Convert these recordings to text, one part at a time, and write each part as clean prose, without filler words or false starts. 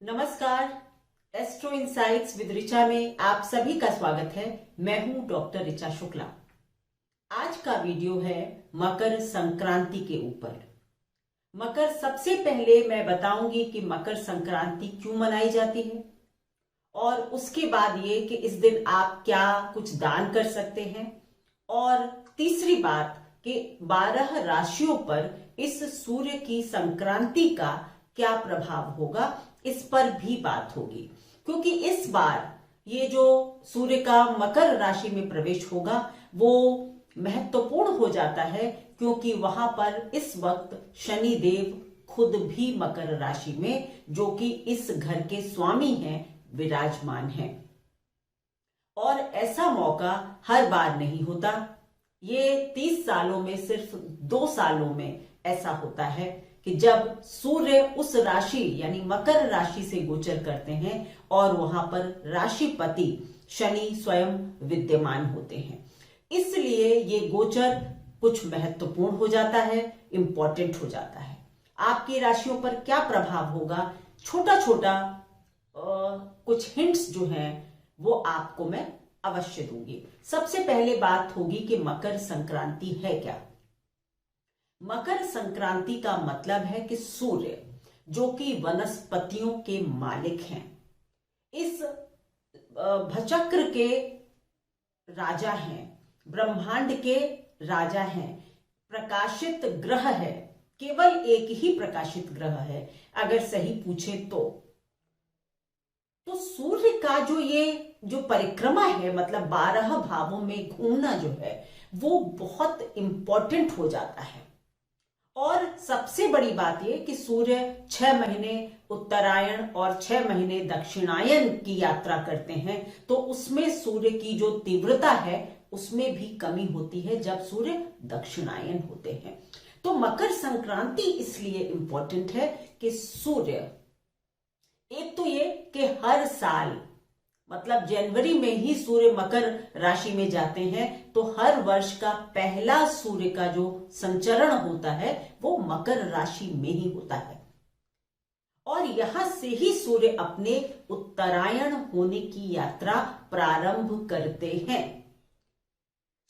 नमस्कार। Astro insights with Richa में आप सभी का स्वागत है। मैं हूं डॉक्टर ऋचा शुक्ला। आज का वीडियो है मकर संक्रांति के ऊपर। सबसे पहले मैं बताऊंगी कि मकर संक्रांति क्यों मनाई जाती है और उसके बाद ये कि इस दिन आप क्या कुछ दान कर सकते हैं, और तीसरी बात कि 12 राशियों पर इस सूर्य की संक्रांति का क्या प्रभाव होगा, इस पर भी बात होगी। क्योंकि इस बार ये जो सूर्य का मकर राशि में प्रवेश होगा वो महत्वपूर्ण हो जाता है, क्योंकि वहां पर इस वक्त शनि देव खुद भी मकर राशि में, जो कि इस घर के स्वामी हैं, विराजमान हैं। और ऐसा मौका हर बार नहीं होता। ये 30 सालों में सिर्फ 2 सालों में ऐसा होता है कि जब सूर्य उस राशि यानी मकर राशि से गोचर करते हैं और वहां पर राशिपति शनि स्वयं विद्यमान होते हैं। इसलिए ये गोचर कुछ महत्वपूर्ण हो जाता है, इंपॉर्टेंट हो जाता है। आपकी राशियों पर क्या प्रभाव होगा, छोटा छोटा कुछ हिंट्स जो हैं वो आपको मैं अवश्य दूंगी। सबसे पहले बात होगी कि मकर संक्रांति है क्या। मकर संक्रांति का मतलब है कि सूर्य, जो कि वनस्पतियों के मालिक हैं, इस भचक्र के राजा हैं, ब्रह्मांड के राजा हैं, प्रकाशित ग्रह है, केवल एक ही प्रकाशित ग्रह है अगर सही पूछे तो सूर्य का जो परिक्रमा है, मतलब 12 भावों में घूमना जो है वो बहुत इंपॉर्टेंट हो जाता है। और सबसे बड़ी बात यह कि सूर्य 6 महीने उत्तरायण और 6 महीने दक्षिणायन की यात्रा करते हैं, तो उसमें सूर्य की जो तीव्रता है उसमें भी कमी होती है जब सूर्य दक्षिणायन होते हैं। तो मकर संक्रांति इसलिए इंपॉर्टेंट है कि सूर्य, एक तो ये कि हर साल मतलब जनवरी में ही सूर्य मकर राशि में जाते हैं, तो हर वर्ष का पहला सूर्य का जो संचरण होता है वो मकर राशि में ही होता है, और यहां से ही सूर्य अपने उत्तरायण होने की यात्रा प्रारंभ करते हैं।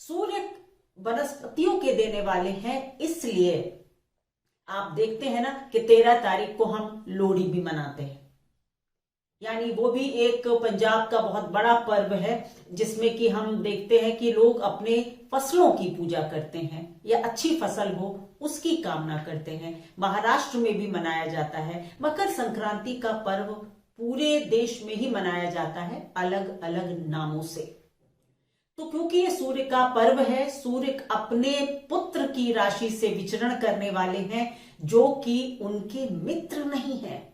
सूर्य वनस्पतियों के देने वाले हैं, इसलिए आप देखते हैं ना कि 13 तारीख को हम लोहड़ी भी मनाते हैं। यानी वो भी एक पंजाब का बहुत बड़ा पर्व है, जिसमें कि हम देखते हैं कि लोग अपने फसलों की पूजा करते हैं या अच्छी फसल हो उसकी कामना करते हैं। महाराष्ट्र में भी मनाया जाता है। मकर संक्रांति का पर्व पूरे देश में ही मनाया जाता है, अलग अलग नामों से। तो क्योंकि ये सूर्य का पर्व है, सूर्य अपने पुत्र की राशि से विचरण करने वाले हैं, जो कि उनके मित्र नहीं है।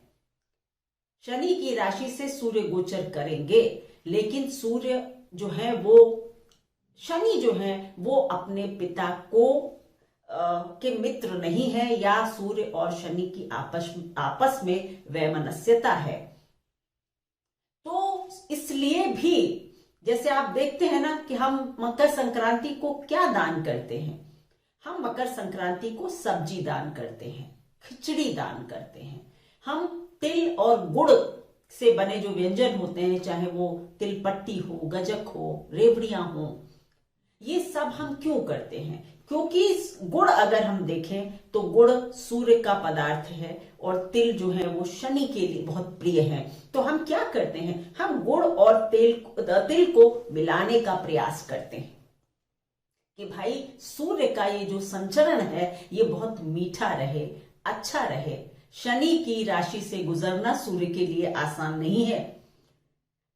शनि की राशि से सूर्य गोचर करेंगे, लेकिन सूर्य जो है वो, शनि जो है वो अपने पिता को के मित्र नहीं है, या सूर्य और शनि की आपस में वैमनस्यता है। तो इसलिए भी जैसे आप देखते हैं ना कि हम मकर संक्रांति को क्या दान करते हैं। हम मकर संक्रांति को सब्जी दान करते हैं, खिचड़ी दान करते हैं। हम तिल और गुड़ से बने जो व्यंजन होते हैं, चाहे वो तिलपट्टी हो, गजक हो, रेवड़ियां हो, ये सब हम क्यों करते हैं? क्योंकि गुड़ अगर हम देखें तो गुड़ सूर्य का पदार्थ है और तिल जो है वो शनि के लिए बहुत प्रिय है। तो हम क्या करते हैं, हम गुड़ और तिल को मिलाने का प्रयास करते हैं कि भाई सूर्य का ये जो संचरण है ये बहुत मीठा रहे, अच्छा रहे। शनि की राशि से गुजरना सूर्य के लिए आसान नहीं है।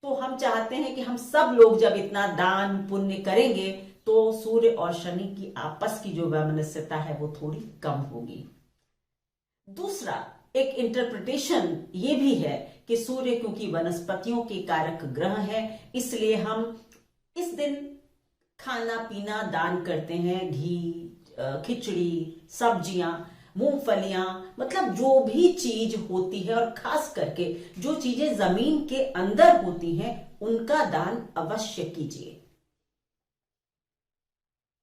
तो हम चाहते हैं कि हम सब लोग जब इतना दान पुण्य करेंगे तो सूर्य और शनि की आपस की जो वैमनस्यता है वो थोड़ी कम होगी। दूसरा एक इंटरप्रिटेशन ये भी है कि सूर्य क्योंकि वनस्पतियों के कारक ग्रह है, इसलिए हम इस दिन खाना पीना दान करते हैं। घी, खिचड़ी, सब्जियां, मूंगफलियां, मतलब जो भी चीज होती है, और खास करके जो चीजें जमीन के अंदर होती हैं उनका दान अवश्य कीजिए।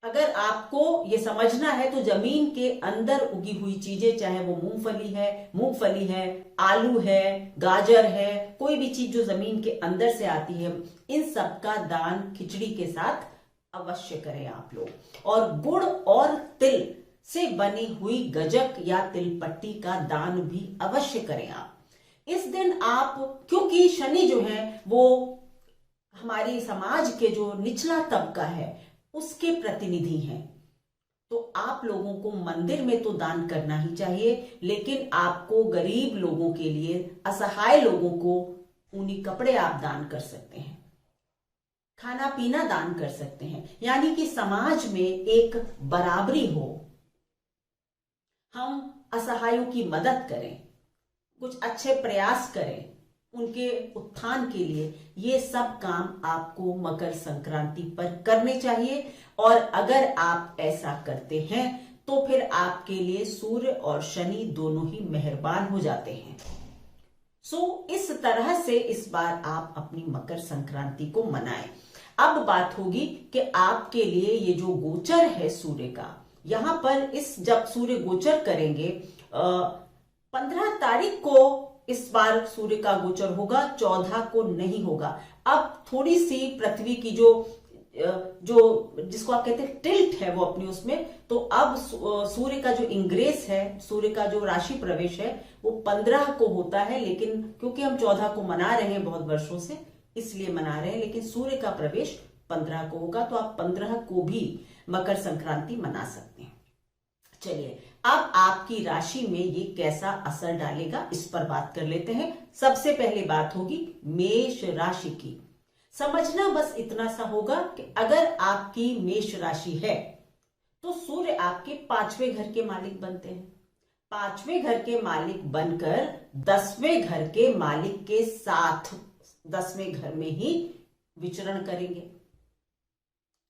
अगर आपको ये समझना है तो जमीन के अंदर उगी हुई चीजें, चाहे वो मूंगफली है, आलू है, गाजर है, कोई भी चीज जो जमीन के अंदर से आती है, इन सब का दान खिचड़ी के साथ अवश्य करें आप लोग। और गुड़ और तिल से बनी हुई गजक या तिलपट्टी का दान भी अवश्य करें आप। इस दिन आप, क्योंकि शनि जो है वो हमारी समाज के जो निचला तबका है उसके प्रतिनिधि हैं, तो आप लोगों को मंदिर में तो दान करना ही चाहिए, लेकिन आपको गरीब लोगों के लिए, असहाय लोगों को ऊनी कपड़े आप दान कर सकते हैं, खाना पीना दान कर सकते हैं, यानी कि समाज में एक बराबरी हो, हम असहायों की मदद करें, कुछ अच्छे प्रयास करें उनके उत्थान के लिए। ये सब काम आपको मकर संक्रांति पर करने चाहिए, और अगर आप ऐसा करते हैं तो फिर आपके लिए सूर्य और शनि दोनों ही मेहरबान हो जाते हैं। इस तरह से इस बार आप अपनी मकर संक्रांति को मनाएं। अब बात होगी कि आपके लिए ये जो गोचर है सूर्य का, यहां पर जब सूर्य गोचर करेंगे 15 तारीख को इस बार सूर्य का गोचर होगा, 14 को नहीं होगा। अब थोड़ी सी पृथ्वी की जो जिसको आप कहते हैं टिल्ट है वो अपनी उसमें, तो अब सूर्य का जो इंग्रेस है, सूर्य का जो राशि प्रवेश है वो 15 को होता है, लेकिन क्योंकि हम 14 को मना रहे हैं बहुत वर्षों से इसलिए मना रहे हैं, लेकिन सूर्य का प्रवेश 15 को होगा, तो आप 15 को भी मकर संक्रांति मना सकते हैं। चलिए अब आपकी राशि में ये कैसा असर डालेगा इस पर बात कर लेते हैं। सबसे पहले बात होगी मेष राशि की। समझना बस इतना सा होगा कि अगर आपकी मेष राशि है तो सूर्य आपके 5वें घर के मालिक बनते हैं। 5वें घर के मालिक बनकर 10वें घर के मालिक के साथ 10वें घर में ही विचरण करेंगे।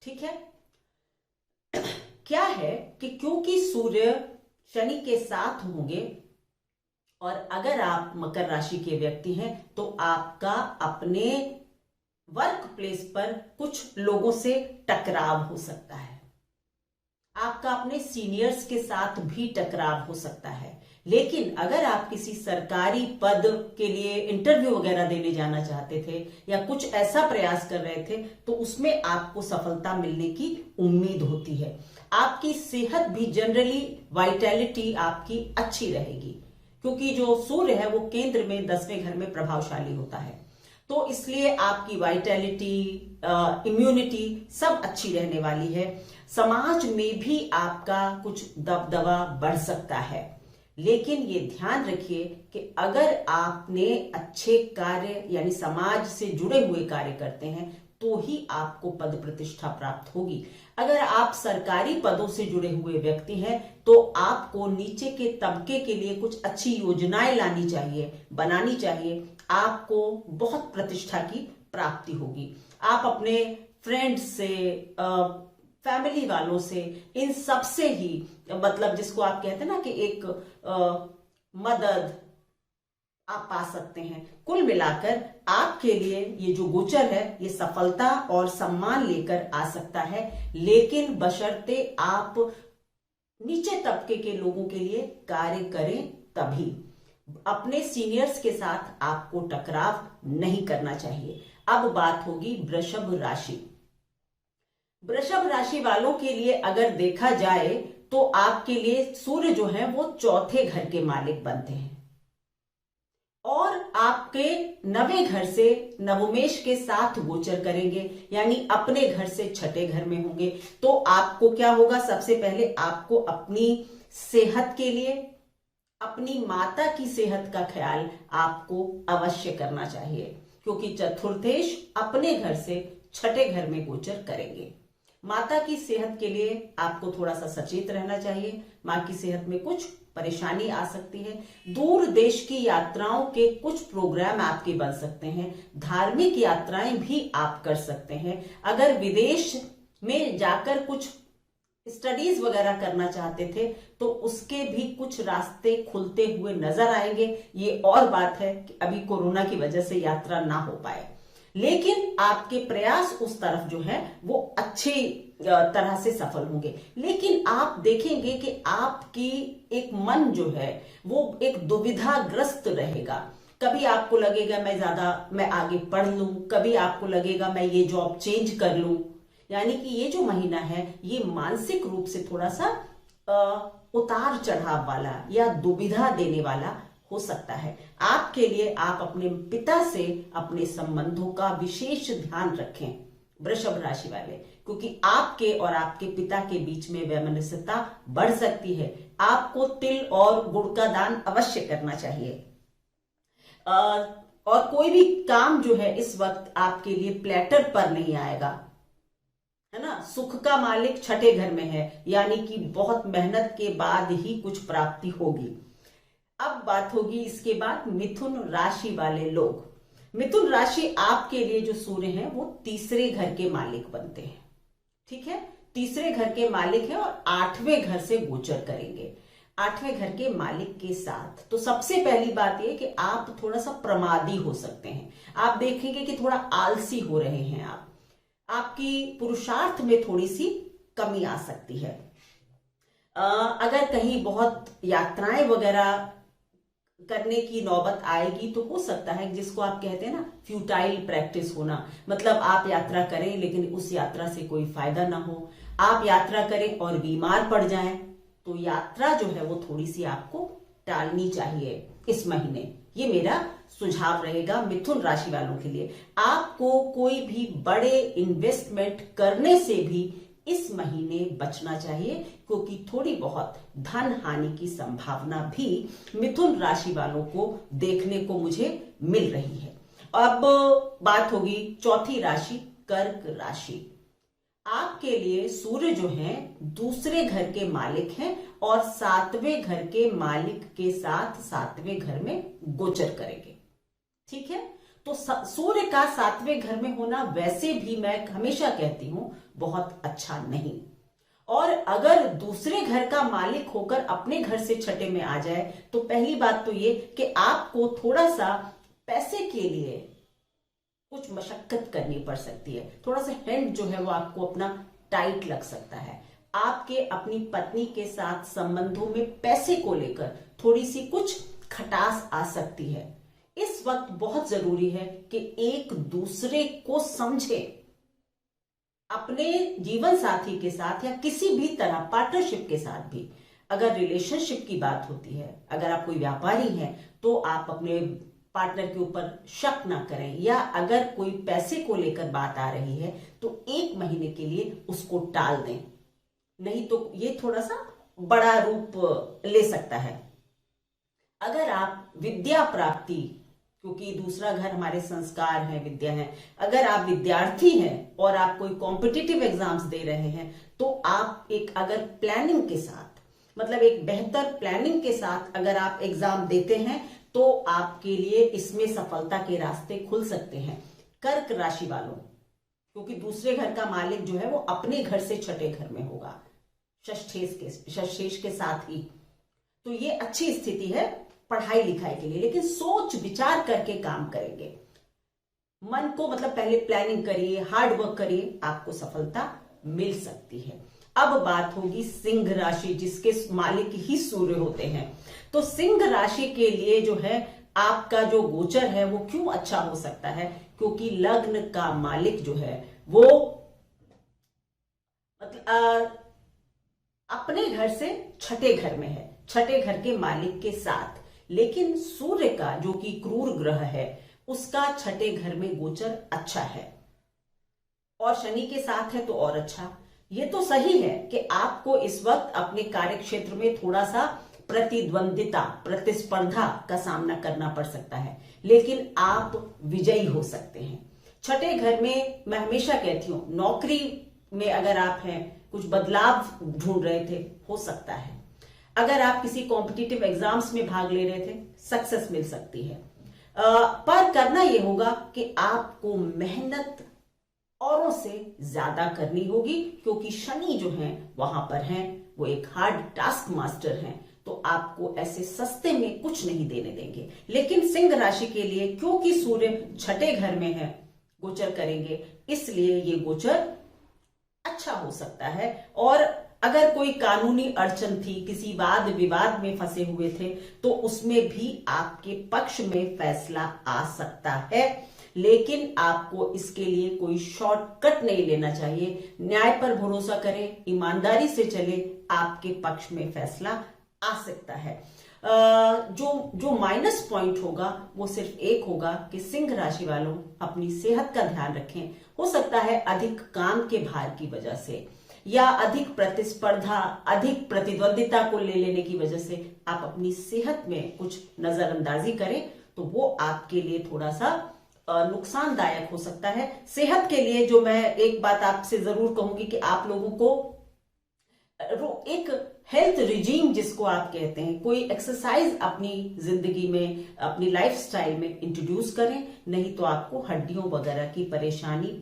ठीक है, क्या है कि क्योंकि सूर्य शनि के साथ होंगे, और अगर आप मकर राशि के व्यक्ति हैं तो आपका अपने वर्क प्लेस पर कुछ लोगों से टकराव हो सकता है, आपका अपने सीनियर्स के साथ भी टकराव हो सकता है। लेकिन अगर आप किसी सरकारी पद के लिए इंटरव्यू वगैरह देने जाना चाहते थे या कुछ ऐसा प्रयास कर रहे थे तो उसमें आपको सफलता मिलने की उम्मीद होती है। आपकी सेहत भी जनरली, वाइटैलिटी आपकी अच्छी रहेगी, क्योंकि जो सूर्य है वो केंद्र में 10वें घर में प्रभावशाली होता है, तो इसलिए आपकी वाइटैलिटी, इम्यूनिटी सब अच्छी रहने वाली है। समाज में भी आपका कुछ दबदबा बढ़ सकता है, लेकिन ये ध्यान रखिए कि अगर आपने अच्छे कार्य यानी समाज से जुड़े हुए कार्य करते हैं तो ही आपको पद प्रतिष्ठा प्राप्त होगी। अगर आप सरकारी पदों से जुड़े हुए व्यक्ति हैं तो आपको नीचे के तबके के लिए कुछ अच्छी योजनाएं लानी चाहिए, बनानी चाहिए, आपको बहुत प्रतिष्ठा की प्राप्ति होगी। आप अपने फ्रेंड्स से, फैमिली वालों से, इन सब से ही, मतलब जिसको आप कहते हैं ना कि एक मदद आप पा सकते हैं। कुल मिलाकर आपके लिए ये जो गोचर है ये सफलता और सम्मान लेकर आ सकता है, लेकिन बशर्ते आप नीचे तबके के लोगों के लिए कार्य करें तभी। अपने सीनियर्स के साथ आपको टकराव नहीं करना चाहिए। अब बात होगी वृषभ राशि। वृषभ राशि वालों के लिए अगर देखा जाए तो आपके लिए सूर्य जो है वो 4थे घर के मालिक बनते हैं और आपके 9वें घर से नवमेश के साथ गोचर करेंगे, यानी अपने घर से 6ठे घर में होंगे। तो आपको क्या होगा, सबसे पहले आपको अपनी सेहत के लिए, अपनी माता की सेहत का ख्याल आपको अवश्य करना चाहिए, क्योंकि चतुर्थेश अपने घर से 6ठे घर में गोचर करेंगे। माता की सेहत के लिए आपको थोड़ा सा सचेत रहना चाहिए। मां की सेहत में कुछ परेशानी आ सकती है। दूर देश की यात्राओं के कुछ प्रोग्राम आपके बन सकते हैं। धार्मिक यात्राएं भी आप कर सकते हैं। अगर विदेश में जाकर कुछ स्टडीज वगैरह करना चाहते थे तो उसके भी कुछ रास्ते खुलते हुए नजर आएंगे। ये और बात है कि अभी कोरोना की वजह से यात्रा ना हो पाए, लेकिन आपके प्रयास उस तरफ जो है वो अच्छे तरह से सफल होंगे। लेकिन आप देखेंगे कि आपकी एक मन जो है वो एक दुविधाग्रस्त रहेगा। कभी आपको लगेगा मैं आगे पढ़ लूं, कभी आपको लगेगा मैं ये जॉब चेंज कर लूं। यानी कि ये जो महीना है ये मानसिक रूप से थोड़ा सा उतार चढ़ाव वाला या दुविधा देने वाला हो सकता है। आपके लिए आप अपने पिता से अपने संबंधों का विशेष ध्यान रखें वृषभ राशि वाले, क्योंकि आपके और आपके पिता के बीच में वैमनस्यता बढ़ सकती है। आपको तिल और गुड़ का दान अवश्य करना चाहिए। और कोई भी काम जो है इस वक्त आपके लिए प्लेटर पर नहीं आएगा, है ना। सुख का मालिक छठे घर में है, यानी कि बहुत मेहनत के बाद ही कुछ प्राप्ति होगी। अब बात होगी इसके बाद मिथुन राशि वाले लोग। मिथुन राशि आपके लिए जो सूर्य हैं वो तीसरे घर के मालिक बनते हैं, ठीक है। तीसरे घर के मालिक हैं और 8वें घर से गोचर करेंगे, 8वें घर के मालिक के साथ। तो सबसे पहली बात यह कि आप थोड़ा सा प्रमादी हो सकते हैं। आप देखेंगे कि थोड़ा आलसी हो रहे हैं आप, आपकी पुरुषार्थ में थोड़ी सी कमी आ सकती है। अगर कहीं बहुत यात्राएं वगैरह करने की नौबत आएगी तो हो सकता है जिसको आप कहते हैं ना फ्यूटाइल प्रैक्टिस होना, मतलब आप यात्रा करें लेकिन उस यात्रा से कोई फायदा ना हो। आप यात्रा करें और बीमार पड़ जाएं तो यात्रा जो है वो थोड़ी सी आपको टालनी चाहिए इस महीने। ये मेरा सुझाव रहेगा मिथुन राशि वालों के लिए। आपको कोई भी बड़े इन्वेस्टमेंट करने से भी इस महीने बचना चाहिए, क्योंकि थोड़ी बहुत धन हानि की संभावना भी मिथुन राशि वालों को देखने को मुझे मिल रही है। अब बात होगी चौथी राशि कर्क राशि। आपके लिए सूर्य जो है दूसरे घर के मालिक हैं और 7वें घर के मालिक के साथ 7वें घर में गोचर करेंगे, ठीक है। तो सूर्य का 7वें घर में होना वैसे भी मैं हमेशा कहती हूं बहुत अच्छा नहीं। और अगर दूसरे घर का मालिक होकर अपने घर से छठे में आ जाए तो पहली बात तो ये कि आपको थोड़ा सा पैसे के लिए कुछ मशक्कत करनी पड़ सकती है। थोड़ा सा हैंड जो है वो आपको अपना टाइट लग सकता है। आपके अपनी पत्नी के साथ संबंधों में पैसे को लेकर थोड़ी सी कुछ खटास आ सकती है। इस वक्त बहुत जरूरी है कि एक दूसरे को समझे। अपने जीवन साथी के साथ या किसी भी तरह पार्टनरशिप के साथ भी अगर रिलेशनशिप की बात होती है, अगर आप कोई व्यापारी हैं तो आप अपने पार्टनर के ऊपर शक ना करें, या अगर कोई पैसे को लेकर बात आ रही है तो 1 महीने के लिए उसको टाल दें, नहीं तो ये थोड़ा सा बड़ा रूप ले सकता है। अगर आप विद्या प्राप्ति, क्योंकि दूसरा घर हमारे संस्कार हैं, विद्या है, अगर आप विद्यार्थी हैं और आप कोई कॉम्पिटिटिव एग्जाम्स दे रहे हैं तो आप एक अगर प्लानिंग के साथ, मतलब एक बेहतर प्लानिंग के साथ अगर आप एग्जाम देते हैं तो आपके लिए इसमें सफलता के रास्ते खुल सकते हैं कर्क राशि वालों, क्योंकि दूसरे घर का मालिक जो है वो अपने घर से छठे घर में होगा, षष्ठेश के साथ ही। तो ये अच्छी स्थिति है पढ़ाई लिखाई के लिए, लेकिन सोच विचार करके काम करेंगे। मन को मतलब पहले प्लानिंग करिए, हार्ड वर्क करिए, आपको सफलता मिल सकती है। अब बात होगी सिंह राशि, जिसके मालिक ही सूर्य होते हैं। तो सिंह राशि के लिए जो है आपका जो गोचर है वो क्यों अच्छा हो सकता है, क्योंकि लग्न का मालिक जो है वो मतलब अपने घर से छठे घर में है, छठे घर के मालिक के साथ। लेकिन सूर्य का जो कि क्रूर ग्रह है उसका छठे घर में गोचर अच्छा है और शनि के साथ है तो और अच्छा। ये तो सही है कि आपको इस वक्त अपने कार्य क्षेत्र में थोड़ा सा प्रतिद्वंदिता, प्रतिस्पर्धा का सामना करना पड़ सकता है, लेकिन आप विजयी हो सकते हैं। छठे घर में मैं हमेशा कहती हूं नौकरी में अगर आप हैं, कुछ बदलाव ढूंढ रहे थे, हो सकता है। अगर आप किसी कॉम्पिटिटिव एग्जाम्स में भाग ले रहे थे, सक्सेस मिल सकती है। पर करना यह होगा कि आपको मेहनत औरों से ज्यादा करनी होगी, क्योंकि शनि जो है वहां पर हैं, वो एक हार्ड टास्क मास्टर हैं, तो आपको ऐसे सस्ते में कुछ नहीं देने देंगे। लेकिन सिंह राशि के लिए क्योंकि सूर्य छठे घर में है, गोचर करेंगे, इसलिए ये गोचर अच्छा हो सकता है। और अगर कोई कानूनी अड़चन थी, किसी वाद विवाद में फंसे हुए थे, तो उसमें भी आपके पक्ष में फैसला आ सकता है। लेकिन आपको इसके लिए कोई शॉर्टकट नहीं लेना चाहिए। न्याय पर भरोसा करें, ईमानदारी से चले, आपके पक्ष में फैसला आ सकता है। जो माइनस पॉइंट होगा वो सिर्फ एक होगा कि सिंह राशि वालों अपनी सेहत का ध्यान रखें। हो सकता है अधिक काम के भार की वजह से या अधिक प्रतिस्पर्धा, अधिक प्रतिद्वंदिता को ले लेने की वजह से आप अपनी सेहत में कुछ नजरअंदाजी करें, तो वो आपके लिए थोड़ा सा नुकसानदायक हो सकता है। सेहत के लिए जो मैं एक बात आपसे जरूर कहूंगी कि आप लोगों को एक हेल्थ रिजीम जिसको आप कहते हैं, कोई एक्सरसाइज अपनी जिंदगी में, अपनी लाइफस्टाइल में इंट्रोड्यूस करें, नहीं तो आपको हड्डियों वगैरह की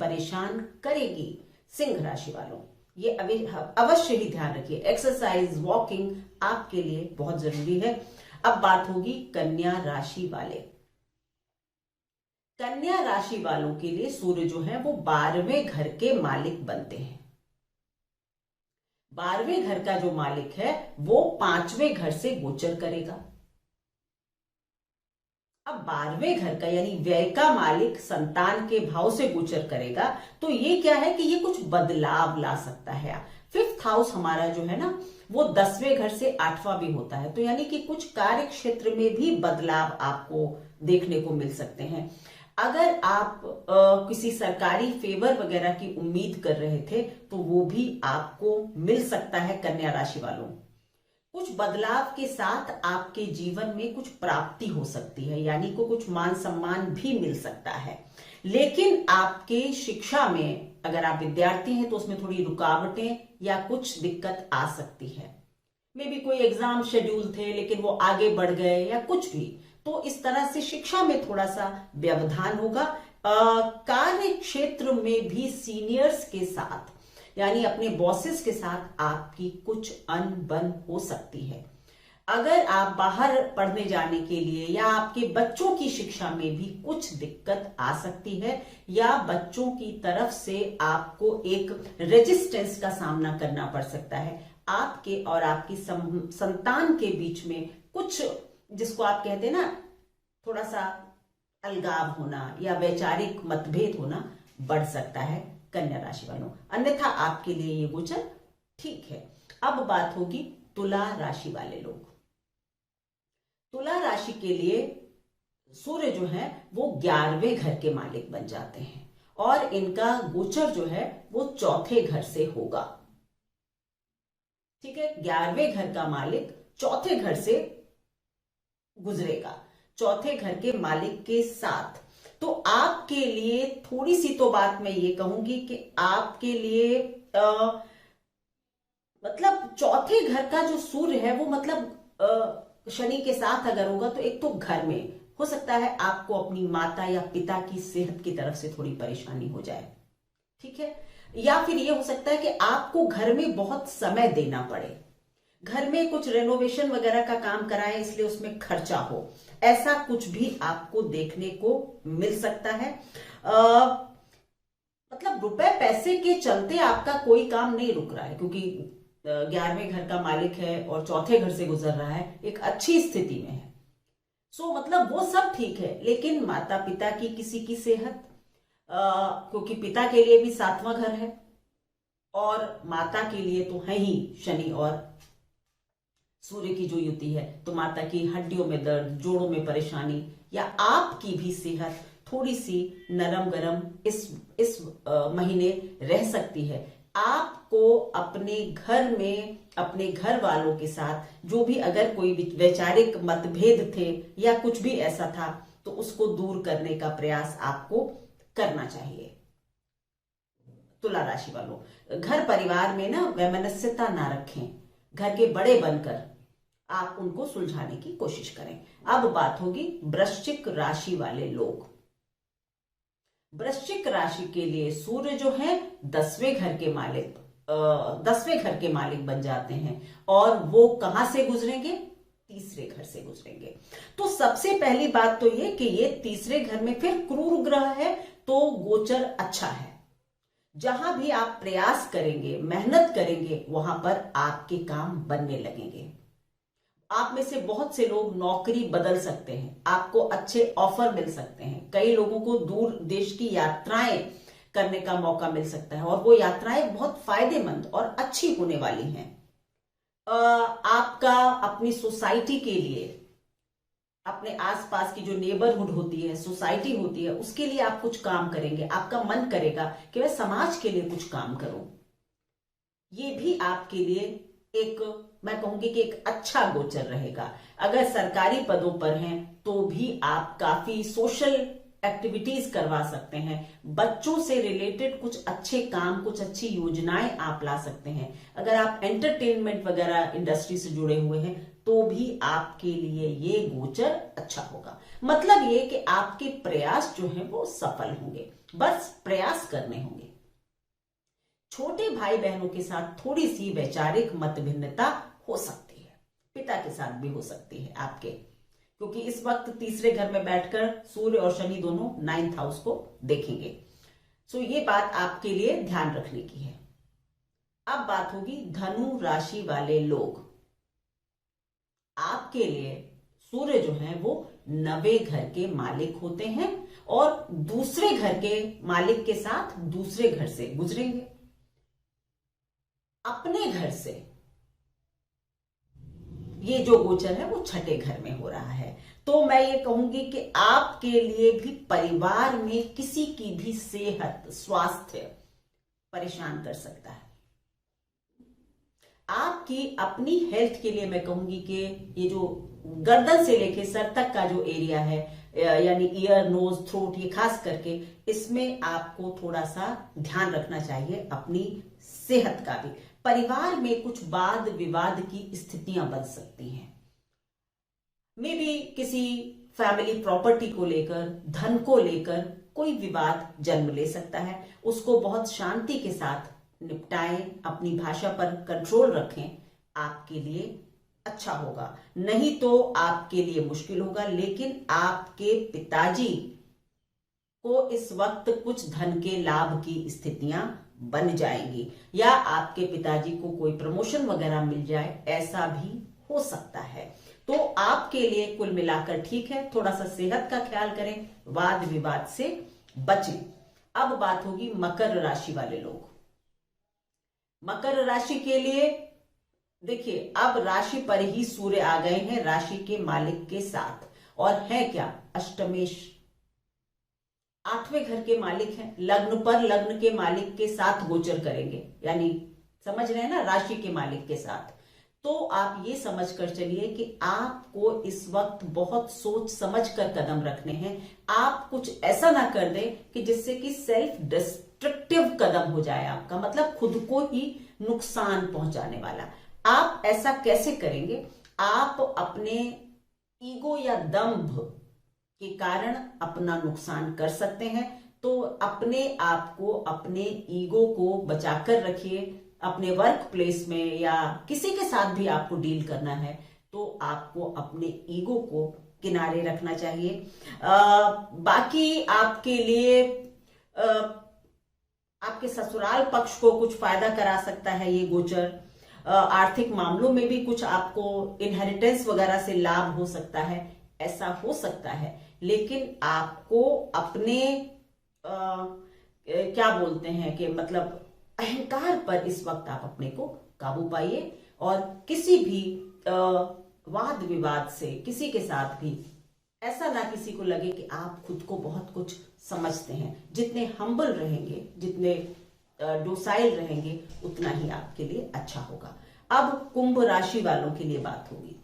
परेशान करेगी। सिंह राशि वालों, ये अवश्य ही ध्यान रखिए। एक्सरसाइज, वॉकिंग आपके लिए बहुत जरूरी है। अब बात होगी कन्या राशि वाले। कन्या राशि वालों के लिए सूर्य जो है वो 12वें घर के मालिक बनते हैं। 12वें घर का जो मालिक है वो 5वें घर से गोचर करेगा। अब 12वें घर का यानी व्यय का मालिक संतान के भाव से गोचर करेगा, तो ये क्या है कि ये कुछ बदलाव ला सकता है। 5th हाउस हमारा जो है ना वो 10वें घर से 8वां भी होता है, तो यानी कि कुछ कार्य क्षेत्र में भी बदलाव आपको देखने को मिल सकते हैं। अगर आप किसी सरकारी फेवर वगैरह की उम्मीद कर रहे थे तो वो भी आपको मिल सकता है। कन्या राशि वालों, कुछ बदलाव के साथ आपके जीवन में कुछ प्राप्ति हो सकती है, यानी को कुछ मान सम्मान भी मिल सकता है। लेकिन आपके शिक्षा में अगर आप विद्यार्थी हैं तो उसमें थोड़ी रुकावटें या कुछ दिक्कत आ सकती है। मे बी कोई एग्जाम शेड्यूल थे लेकिन वो आगे बढ़ गए या कुछ भी, तो इस तरह से शिक्षा में थोड़ा सा व्यवधान होगा। कार्य क्षेत्र में भी सीनियर्स के साथ यानी अपने बॉसेस के साथ आपकी कुछ अनबन हो सकती है। अगर आप बाहर पढ़ने जाने के लिए या आपके बच्चों की शिक्षा में भी कुछ दिक्कत आ सकती है, या बच्चों की तरफ से आपको एक रेजिस्टेंस का सामना करना पड़ सकता है। आपके और आपकी संतान के बीच में कुछ, जिसको आप कहते हैं ना, थोड़ा सा अलगाव होना या वैचारिक मतभेद होना बढ़ सकता है कन्या राशि वालों। अन्यथा आपके लिए ये गोचर ठीक है। अब बात होगी तुला राशि वाले लोग। तुला राशि के लिए सूर्य जो है वो 11वें घर के मालिक बन जाते हैं और इनका गोचर जो है वो 4थे घर से होगा। ठीक है, 11वें घर का मालिक 4थे घर से गुजरेगा, 4थे घर के मालिक के साथ। तो आपके लिए थोड़ी सी तो बात मैं ये कहूंगी कि आपके लिए मतलब 4थे घर का जो सूर्य है वो मतलब शनि के साथ अगर होगा तो एक तो घर में हो सकता है आपको अपनी माता या पिता की सेहत की तरफ से थोड़ी परेशानी हो जाए। ठीक है, या फिर ये हो सकता है कि आपको घर में बहुत समय देना पड़े, घर में कुछ रेनोवेशन वगैरह का काम कराएं इसलिए उसमें खर्चा हो, ऐसा कुछ भी आपको देखने को मिल सकता है। मतलब रुपए पैसे के चलते आपका कोई काम नहीं रुक रहा है, क्योंकि 11वें घर का मालिक है और 4थे घर से गुजर रहा है, एक अच्छी स्थिति में है। सो मतलब वो सब ठीक है, लेकिन माता पिता की किसी की सेहत, क्योंकि पिता के लिए भी 7वां घर है और माता के लिए तो है ही शनि और सूर्य की जो युति है, तो माता की हड्डियों में दर्द, जोड़ों में परेशानी, या आपकी भी सेहत थोड़ी सी नरम गरम इस महीने रह सकती है। आपको अपने घर में अपने घर वालों के साथ जो भी अगर कोई वैचारिक मतभेद थे या कुछ भी ऐसा था तो उसको दूर करने का प्रयास आपको करना चाहिए। तुला राशि वालों, घर परिवार में ना वैमनस्यता ना रखें, घर के बड़े बनकर आप उनको सुलझाने की कोशिश करें। अब बात होगी वृश्चिक राशि वाले लोग। वृश्चिक राशि के लिए सूर्य जो है 10वें घर के मालिक 10वें घर के मालिक बन जाते हैं और वो कहां से गुजरेंगे? तीसरे घर से गुजरेंगे। तो सबसे पहली बात तो ये कि ये तीसरे घर में फिर क्रूर ग्रह है, तो गोचर अच्छा है। जहां भी आप प्रयास करेंगे, मेहनत करेंगे, वहां पर आपके काम बनने लगेंगे। आप में से बहुत से लोग नौकरी बदल सकते हैं, आपको अच्छे ऑफर मिल सकते हैं। कई लोगों को दूर देश की यात्राएं करने का मौका मिल सकता है, और वो यात्राएं बहुत फायदेमंद और अच्छी होने वाली हैं। आपका अपनी सोसाइटी के लिए, अपने आसपास की जो नेबरहुड होती है, सोसाइटी होती है, उसके लिए आप कुछ काम करेंगे। आपका मन करेगा कि मैं समाज के लिए कुछ काम करूं। ये भी आपके लिए एक, मैं कहूंगी कि एक अच्छा गोचर रहेगा। अगर सरकारी पदों पर हैं तो भी आप काफी सोशल एक्टिविटीज करवा सकते हैं। बच्चों से रिलेटेड कुछ अच्छे काम, कुछ अच्छी योजनाएं आप ला सकते हैं। अगर आप एंटरटेनमेंट वगैरह इंडस्ट्री से जुड़े हुए हैं तो भी आपके लिए ये गोचर अच्छा होगा। मतलब ये कि आपके प्रयास जो हैं वो सफल होंगे, बस प्रयास करने होंगे। छोटे भाई बहनों के साथ थोड़ी सी वैचारिक मतभिन्नता हो सकती है, पिता के साथ भी हो सकती है आपके, क्योंकि इस वक्त तीसरे घर में बैठकर सूर्य और शनि दोनों 9th हाउस को देखेंगे। सो ये बात आपके लिए ध्यान रखने की है। अब बात होगी धनु राशि वाले लोग। आपके लिए सूर्य जो है वो 9वें घर के मालिक होते हैं, और दूसरे घर के मालिक के साथ दूसरे घर से गुजरेंगे। अपने घर से ये जो गोचर है वो छठे घर में हो रहा है। तो मैं ये कहूंगी कि आपके लिए भी परिवार में किसी की भी सेहत, स्वास्थ्य परेशान कर सकता है। आपकी अपनी हेल्थ के लिए मैं कहूंगी कि ये जो गर्दन से लेके सर तक का जो एरिया है, यानी ईयर, नोज, थ्रोट, ये खास करके इसमें आपको थोड़ा सा ध्यान रखना चाहिए, अपनी सेहत का भी। परिवार में कुछ वाद विवाद की स्थितियां बन सकती हैं। मे बी किसी फैमिली प्रॉपर्टी को लेकर, धन को लेकर कोई विवाद जन्म ले सकता है। उसको बहुत शांति के साथ निपटाएं, अपनी भाषा पर कंट्रोल रखें, आपके लिए अच्छा होगा। नहीं तो आपके लिए मुश्किल होगा। लेकिन आपके पिताजी को इस वक्त कुछ धन के लाभ की स्थितियां बन जाएंगी, या आपके पिताजी को कोई प्रमोशन वगैरह मिल जाए, ऐसा भी हो सकता है। तो आपके लिए कुल मिलाकर ठीक है। थोड़ा सा सेहत का ख्याल करें, वाद विवाद से बचें। अब बात होगी मकर राशि वाले लोग। मकर राशि के लिए देखिए, अब राशि पर ही सूर्य आ गए हैं, राशि के मालिक के साथ, और है क्या, अष्टमेश, 8वें घर के मालिक हैं। लग्न पर लग्न के मालिक के साथ गोचर करेंगे, यानी समझ रहे हैं ना, राशि के मालिक के साथ। तो आप ये समझ कर चलिए कि आपको इस वक्त बहुत सोच समझ कर कदम रखने हैं। आप कुछ ऐसा ना कर दें कि जिससे कि सेल्फ डिस्ट्रक्टिव कदम हो जाए आपका, मतलब खुद को ही नुकसान पहुंचाने वाला। आप ऐसा कैसे करेंगे? आप अपने ईगो या दंभ के कारण अपना नुकसान कर सकते हैं। तो अपने आप को, अपने ईगो को बचाकर रखिए। अपने वर्क प्लेस में या किसी के साथ भी आपको डील करना है तो आपको अपने ईगो को किनारे रखना चाहिए। बाकी आपके लिए आपके ससुराल पक्ष को कुछ फायदा करा सकता है ये गोचर। आर्थिक मामलों में भी कुछ आपको इनहेरिटेंस वगैरह से लाभ हो सकता है, ऐसा हो सकता है। लेकिन आपको अपने क्या बोलते हैं कि मतलब अहंकार पर इस वक्त आप अपने को काबू पाइए, और किसी भी वाद विवाद से किसी के साथ भी ऐसा ना किसी को लगे कि आप खुद को बहुत कुछ समझते हैं। जितने हम्बल रहेंगे, जितने डोसाइल रहेंगे, उतना ही आपके लिए अच्छा होगा। अब कुंभ राशि वालों के लिए बात होगी।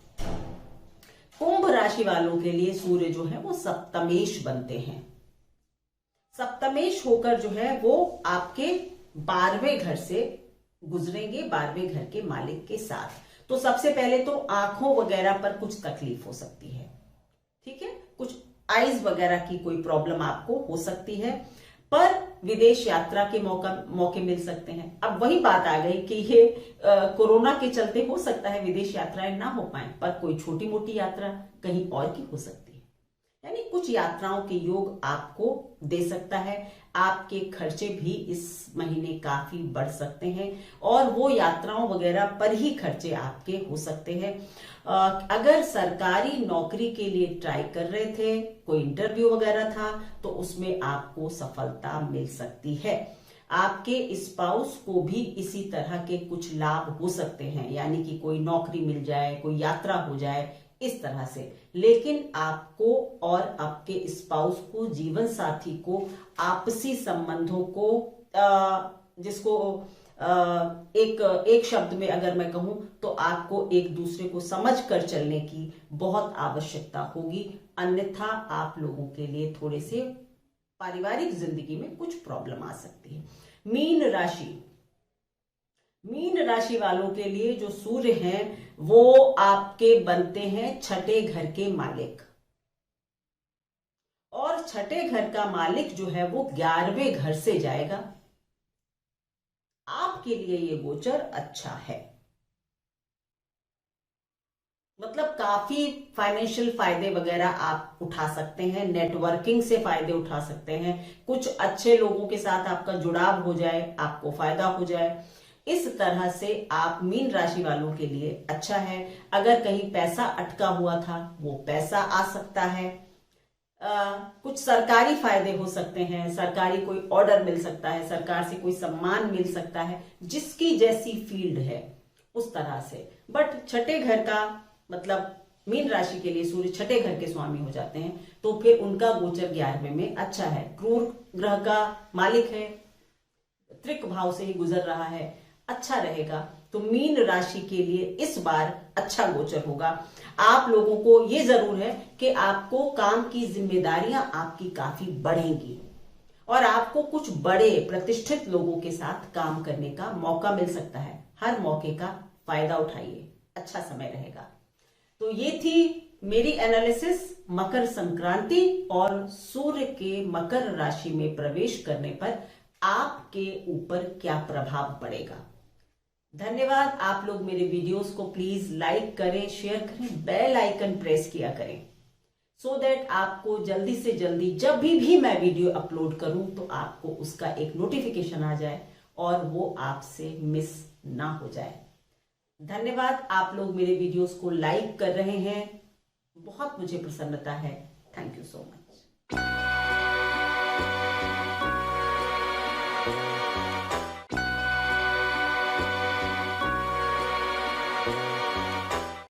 कुंभ राशि वालों के लिए सूर्य जो है वो सप्तमेश बनते हैं। सप्तमेश होकर जो है वो आपके 12वें घर से गुजरेंगे, 12वें घर के मालिक के साथ। तो सबसे पहले तो आंखों वगैरह पर कुछ तकलीफ हो सकती है, ठीक है, कुछ आईज वगैरह की कोई प्रॉब्लम आपको हो सकती है। पर विदेश यात्रा के मौके मिल सकते हैं। अब वही बात आ गई कि ये कोरोना के चलते हो सकता है विदेश यात्राएं ना हो पाए, पर कोई छोटी मोटी यात्रा कहीं और की हो सकती है। यानी कुछ यात्राओं के योग आपको दे सकता है। आपके खर्चे भी इस महीने काफी बढ़ सकते हैं और वो यात्राओं वगैरह पर ही खर्चे आपके हो सकते हैं। अगर सरकारी नौकरी के लिए ट्राई कर रहे थे, कोई इंटरव्यू वगैरह था, तो उसमें आपको सफलता मिल सकती है। आपके स्पाउस को भी इसी तरह के कुछ लाभ हो सकते हैं, यानी कि कोई नौकरी मिल जाए, कोई यात्रा हो जाए, इस तरह से। लेकिन आपको और आपके स्पाउस को, जीवन साथी को, आपसी संबंधों को जिसको एक शब्द में अगर मैं कहूं तो आपको एक दूसरे को समझ कर चलने की बहुत आवश्यकता होगी, अन्यथा आप लोगों के लिए थोड़े से पारिवारिक जिंदगी में कुछ प्रॉब्लम आ सकती है। मीन राशि वालों के लिए जो सूर्य हैं वो आपके बनते हैं छठे घर के मालिक, और छठे घर का मालिक जो है वो 11वें घर से जाएगा। आपके लिए ये गोचर अच्छा है, मतलब काफी फाइनेंशियल फायदे वगैरह आप उठा सकते हैं, नेटवर्किंग से फायदे उठा सकते हैं, कुछ अच्छे लोगों के साथ आपका जुड़ाव हो जाए, आपको फायदा हो जाए। इस तरह से आप मीन राशि वालों के लिए अच्छा है। अगर कहीं पैसा अटका हुआ था वो पैसा आ सकता है। कुछ सरकारी फायदे हो सकते हैं, सरकारी कोई ऑर्डर मिल सकता है, सरकार से कोई सम्मान मिल सकता है, जिसकी जैसी फील्ड है उस तरह से। बट छठे घर का मतलब मीन राशि के लिए सूर्य छठे घर के स्वामी हो जाते हैं, तो फिर उनका गोचर 11वें में अच्छा है। क्रूर ग्रह का मालिक है, त्रिक भाव से ही गुजर रहा है, अच्छा रहेगा। तो मीन राशि के लिए इस बार अच्छा गोचर होगा। आप लोगों को ये जरूर है कि आपको काम की जिम्मेदारियां आपकी काफी बढ़ेंगी और आपको कुछ बड़े प्रतिष्ठित लोगों के साथ काम करने का मौका मिल सकता है। हर मौके का फायदा उठाइए, अच्छा समय रहेगा। तो ये थी मेरी एनालिसिस मकर संक्रांति और सूर्य के मकर राशि में प्रवेश करने पर आपके ऊपर क्या प्रभाव पड़ेगा। धन्यवाद। आप लोग मेरे वीडियोस को प्लीज लाइक करें, शेयर करें, बेल आइकन प्रेस किया करें, सो दैट आपको जल्दी से जल्दी जब भी मैं वीडियो अपलोड करूं तो आपको उसका एक नोटिफिकेशन आ जाए और वो आपसे मिस ना हो जाए। धन्यवाद। आप लोग मेरे वीडियोस को लाइक कर रहे हैं, बहुत मुझे प्रसन्नता है। Thank you so much.